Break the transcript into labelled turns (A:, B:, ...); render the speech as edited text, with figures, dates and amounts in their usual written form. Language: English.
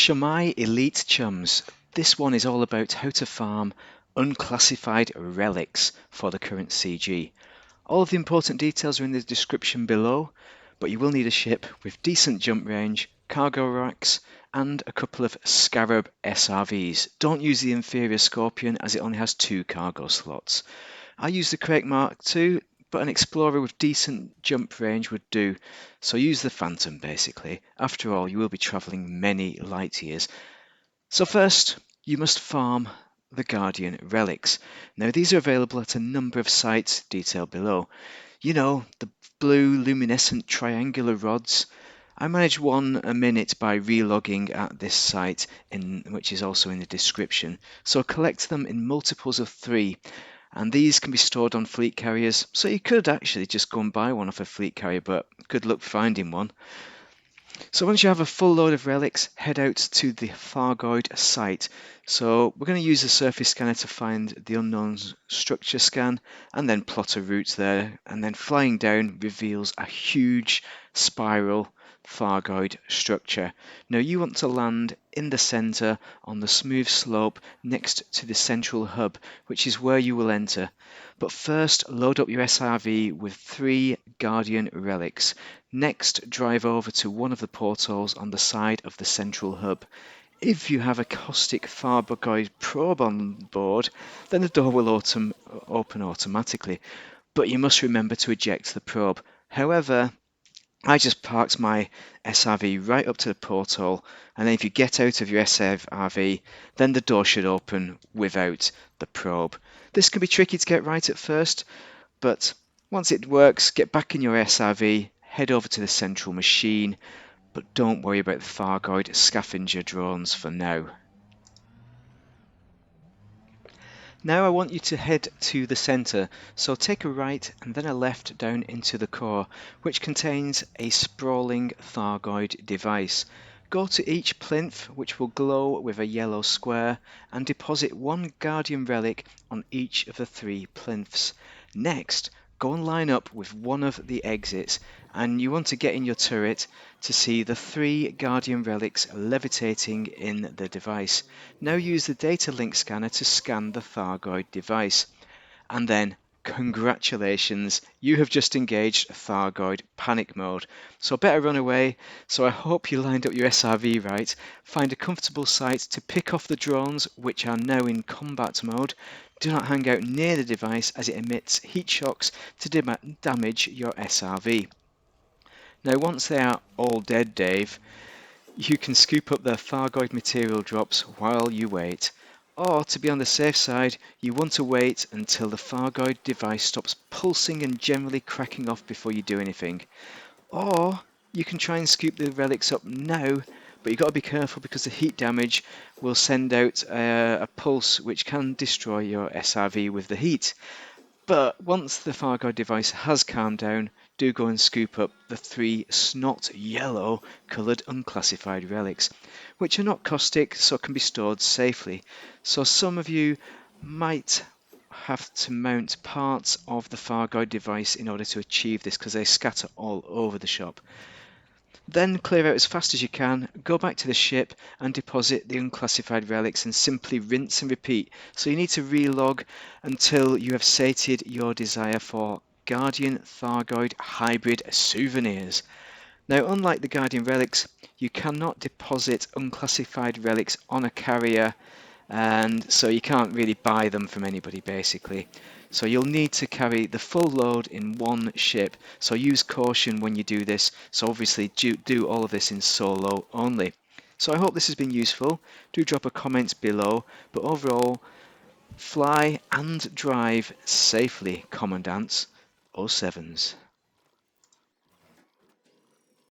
A: Shamai Elite Chums. This one is all about how to farm unclassified relics for the current CG. All of the important details are in the description below, but you will need a ship with decent jump range, cargo racks, and a couple of Scarab SRVs. Don't use the inferior Scorpion as it only has 2 cargo slots. I use the Crake Mark II, but an explorer with decent jump range would do, so use the Phantom basically. After all, you will be travelling many light years. So first, you must farm the Guardian Relics. Now these are available at a number of sites detailed below. You know, the blue luminescent triangular rods. I manage one a minute by relogging at this site, which is also in the description. So collect them in multiples of 3. And these can be stored on fleet carriers, so you could actually just go and buy one off a fleet carrier, but good luck finding one. So once you have a full load of relics, head out to the Thargoid site. So we're going to use the surface scanner to find the unknown structure scan, and then plot a route there, and then flying down reveals a huge spiral Thargoid structure. Now you want to land in the center on the smooth slope next to the central hub, which is where you will enter. But first, load up your SRV with 3 Guardian Relics. Next, drive over to one of the portals on the side of the central hub. If you have a caustic Thargoid probe on board, then the door will open automatically, but you must remember to eject the probe. However, I just parked my SRV right up to the porthole, and then if you get out of your SRV, then the door should open without the probe. This can be tricky to get right at first, but once it works, get back in your SRV, head over to the central machine, but don't worry about the Thargoid scavenger drones for now. Now I want you to head to the centre, so take a right and then a left down into the core, which contains a sprawling Thargoid device. Go to each plinth, which will glow with a yellow square, and deposit 1 Guardian Relic on each of the 3 plinths. Next, go and line up with one of the exits, and you want to get in your turret to see the 3 Guardian Relics levitating in the device. Now use the data link scanner to scan the Thargoid device. And then, congratulations, you have just engaged Thargoid panic mode. So better run away. So I hope you lined up your SRV right. Find a comfortable site to pick off the drones, which are now in combat mode. Do not hang out near the device as it emits heat shocks to damage your SRV. Now once they are all dead, Dave, you can scoop up their Thargoid material drops while you wait. Or, to be on the safe side, you want to wait until the Thargoid device stops pulsing and generally cracking off before you do anything. Or, you can try and scoop the relics up now, but you've got to be careful because the heat damage will send out a pulse which can destroy your SRV with the heat. But once the Thargoid device has calmed down, do go and scoop up the 3 snot yellow coloured unclassified relics, which are not caustic so can be stored safely. So some of you might have to mount parts of the Thargoid device in order to achieve this because they scatter all over the shop. Then clear out as fast as you can, go back to the ship and deposit the unclassified relics and simply rinse and repeat. So you need to relog until you have sated your desire for Guardian Thargoid hybrid souvenirs. Now unlike the Guardian Relics, you cannot deposit unclassified relics on a carrier, and so you can't really buy them from anybody basically. So you'll need to carry the full load in one ship, so use caution when you do this. So obviously do all of this in solo only. So I hope this has been useful. Do drop a comment below, but overall, fly and drive safely, Commandants 07s.